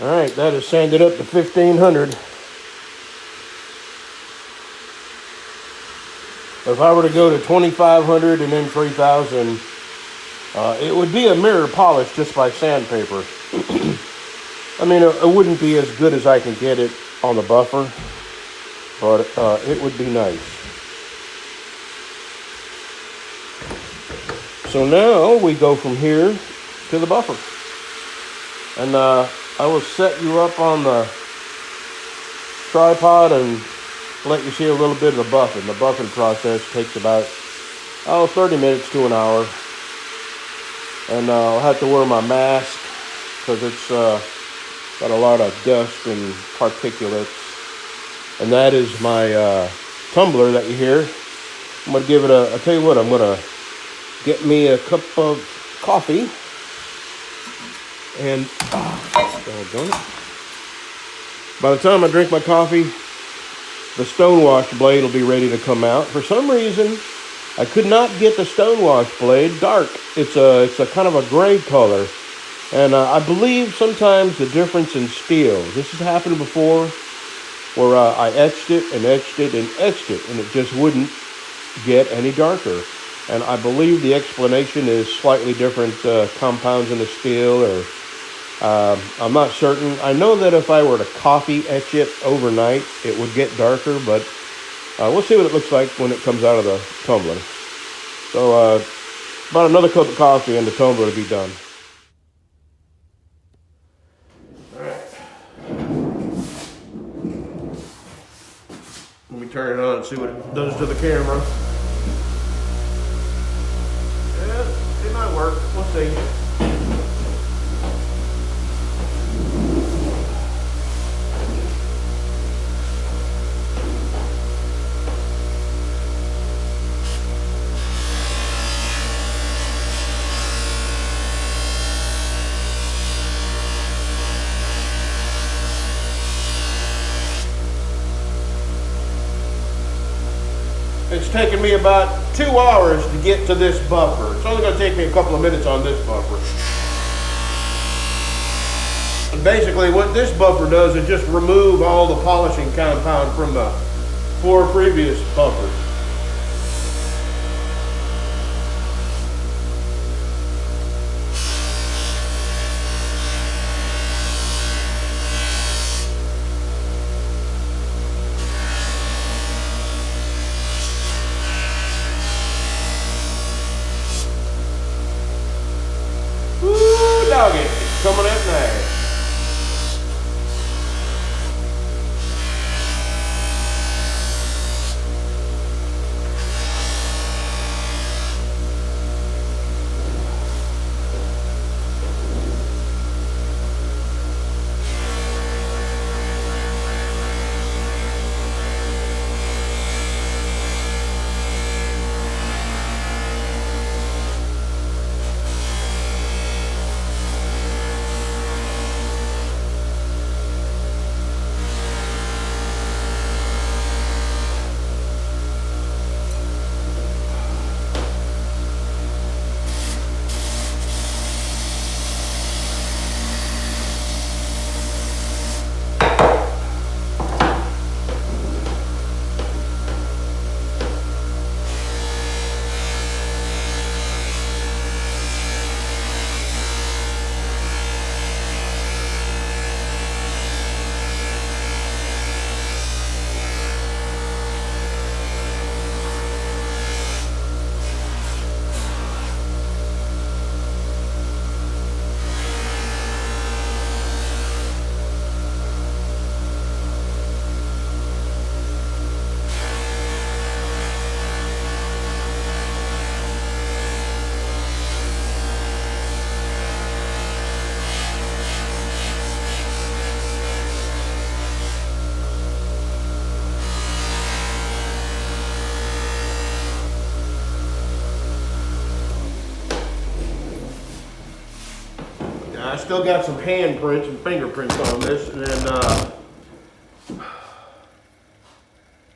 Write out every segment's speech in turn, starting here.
All right, that is sanded up to 1500. If I were to go to 2500 and then 3000, it would be a mirror polish just by sandpaper. I mean, it wouldn't be as good as I can get it on the buffer, but it would be nice. So now we go from here to the buffer. And I will set you up on the tripod and let you see a little bit of the buffing. The buffing process takes about 30 minutes to an hour. And I'll have to wear my mask because it's got a lot of dust and particulates. And that is my tumbler that you hear. I'm going to give it I'll tell you what, I'm going to get me a cup of coffee. And, doggone it. By the time I drink my coffee, the stonewashed blade will be ready to come out. For some reason, I could not get the stonewashed blade dark. It's a kind of a gray color. And I believe sometimes the difference in steel. This has happened before where I etched it and etched it and etched it, and it just wouldn't get any darker. And I believe the explanation is slightly different compounds in the steel, or I'm not certain. I know that if I were to coffee etch it overnight, it would get darker, but we'll see what it looks like when it comes out of the tumbler. So about another cup of coffee and the tumbler will be done. All right. Let me turn it on and see what it does to the camera. Yeah, it might work. We'll see. It's taken me about 2 hours to get to this buffer. It's only going to take me a couple of minutes on this buffer. And basically what this buffer does is just remove all the polishing compound from the 4 previous buffers. Doggy, it's coming at night. I still got some handprints and fingerprints on this, and then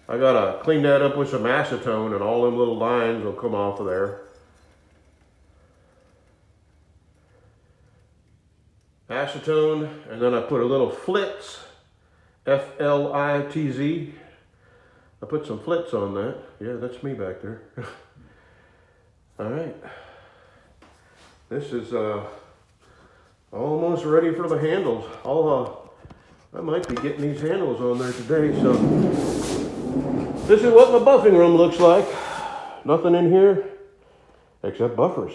I gotta clean that up with some acetone, and all them little lines will come off of there. acetone, and then I put a little Flitz, Flitz. I put some Flitz on that. Yeah, that's me back there. All right. This is almost ready for the handles. I might be getting these handles on there today. So this is what my buffing room looks like. Nothing in here except buffers.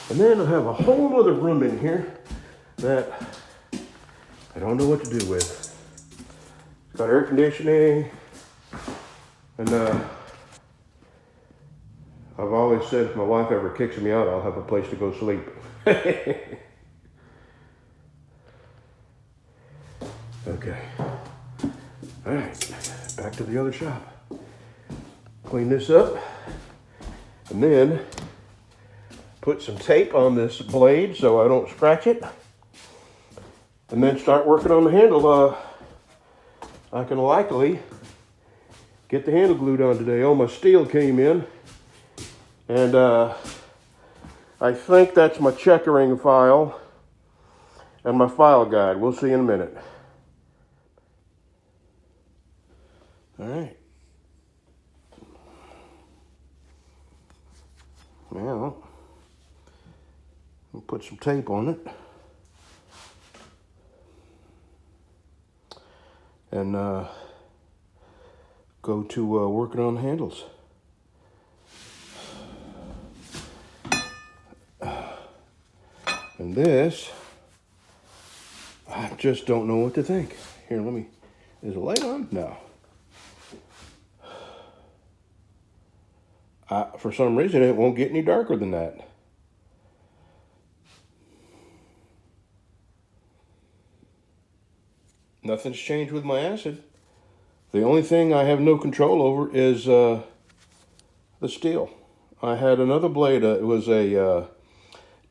And then I have a whole other room in here that I don't know what to do with. It's got air conditioning, and I've always said if my wife ever kicks me out, I'll have a place to go sleep. Okay. All right, back to the other shop. Clean this up, and then put some tape on this blade so I don't scratch it, and then start working on the handle. I can likely get the handle glued on today. Oh, my steel came in, and I think that's my checkering file and my file guide. We'll see in a minute. All right. Now, we'll put some tape on it. And go to working on the handles. And this, I just don't know what to think. Here, is the light on? No. For some reason, it won't get any darker than that. Nothing's changed with my acid. The only thing I have no control over is the steel. I had another blade. It was a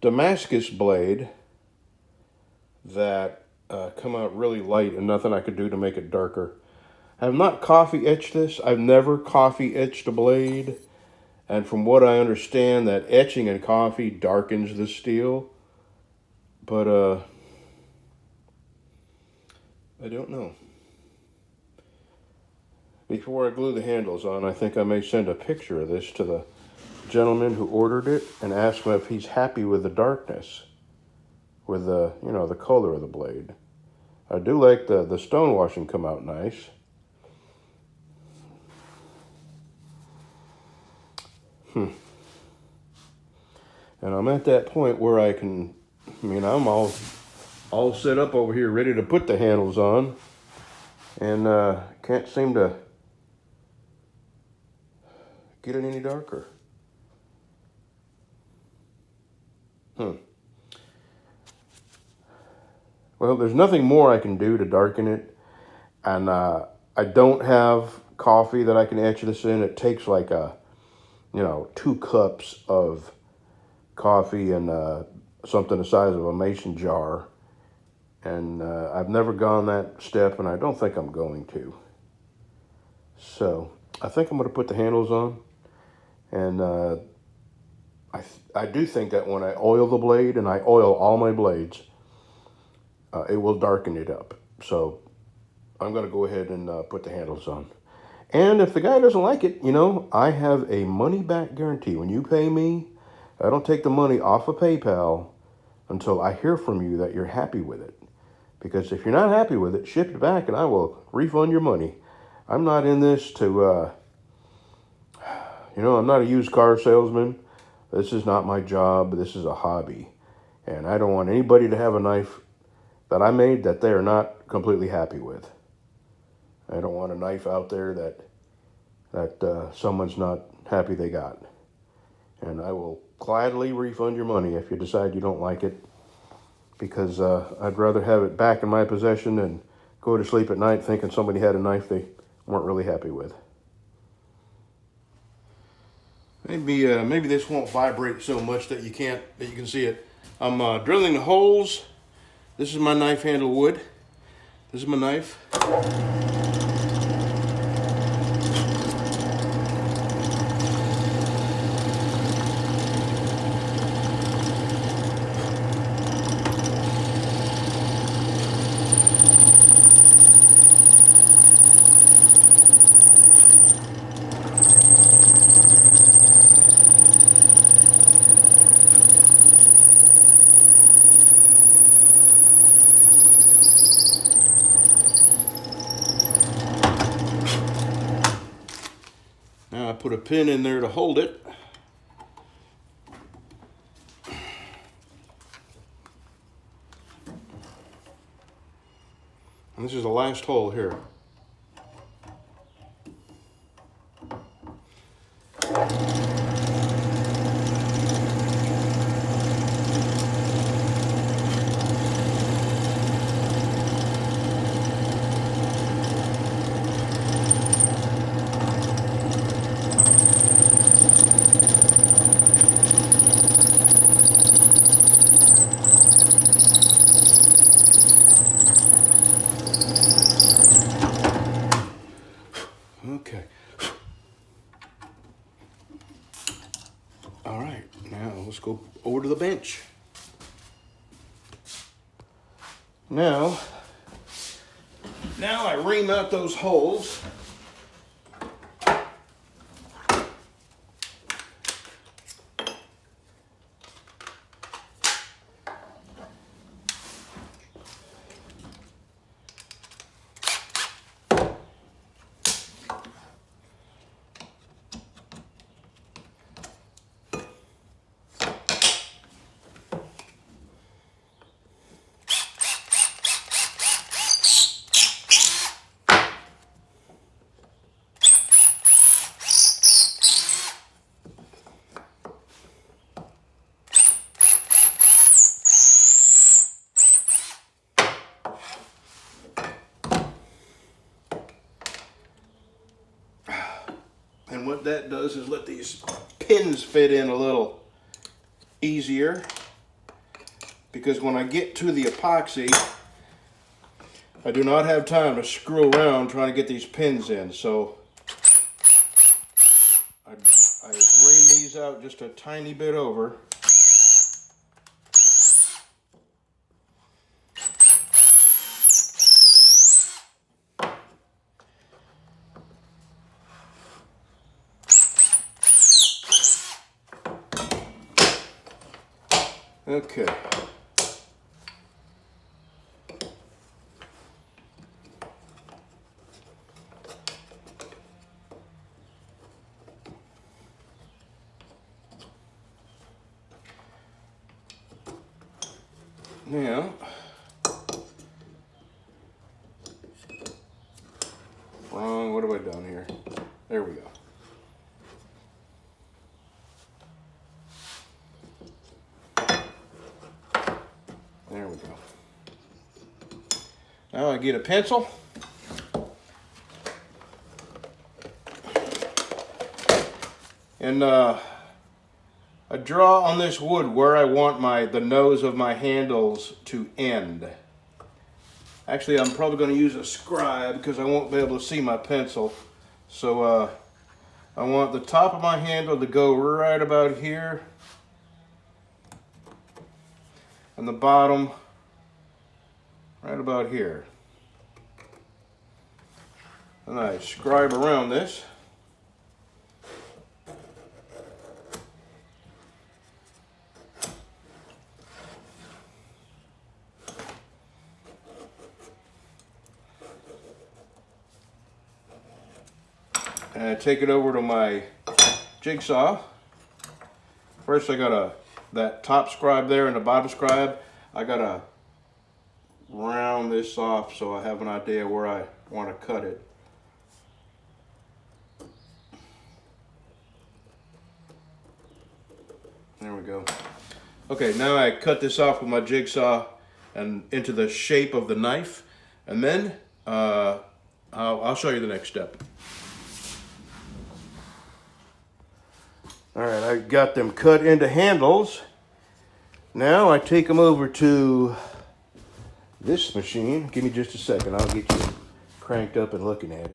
Damascus blade that come out really light, and nothing I could do to make it darker. I have not coffee etched this. I've never coffee etched a blade. And from what I understand, that etching in coffee darkens the steel. But I don't know. Before I glue the handles on, I think I may send a picture of this to the gentleman who ordered it and ask him if he's happy with the darkness, with the color of the blade. I do like the stone washing come out nice. And I'm at that point where I'm all set up over here ready to put the handles on, and can't seem to get it any darker. Well, there's nothing more I can do to darken it, and I don't have coffee that I can etch this in. It takes like 2 cups of coffee and something the size of a mason jar. And I've never gone that step, and I don't think I'm going to. So I think I'm going to put the handles on. And I do think that when I oil the blade, and I oil all my blades, it will darken it up. So I'm going to go ahead and put the handles on. And if the guy doesn't like it, I have a money-back guarantee. When you pay me, I don't take the money off of PayPal until I hear from you that you're happy with it. Because if you're not happy with it, ship it back and I will refund your money. I'm not in this to, I'm not a used car salesman. This is not my job. This is a hobby. And I don't want anybody to have a knife that I made that they are not completely happy with. I don't want a knife out there that someone's not happy they got. And I will gladly refund your money if you decide you don't like it, because I'd rather have it back in my possession than go to sleep at night thinking somebody had a knife they weren't really happy with. Maybe this won't vibrate so much that you can see it. I'm drilling the holes. This is my knife handle wood. This is my knife. put a pin in there to hold it. And this is the last hole here. Okay. All right, now let's go over to the bench. Now I ream out those holes. And what that does is let these pins fit in a little easier, because when I get to the epoxy, I do not have time to screw around trying to get these pins in. So I ream these out just a tiny bit over. Okay. Now, what have I done here? There we go. There we go. Now I get a pencil. And I draw on this wood where I want the nose of my handles to end. Actually, I'm probably going to use a scribe because I won't be able to see my pencil. So I want the top of my handle to go right about here, and the bottom right about here. And I scribe around this. And I take it over to my jigsaw. First I got that top scribe there and the bottom scribe. I gotta round this off so I have an idea where I want to cut it. There we go. Okay, now I cut this off with my jigsaw and into the shape of the knife, and then I'll show you the next step. All right, I got them cut into handles. Now I take them over to this machine. Give me just a second. I'll get you cranked up and looking at it.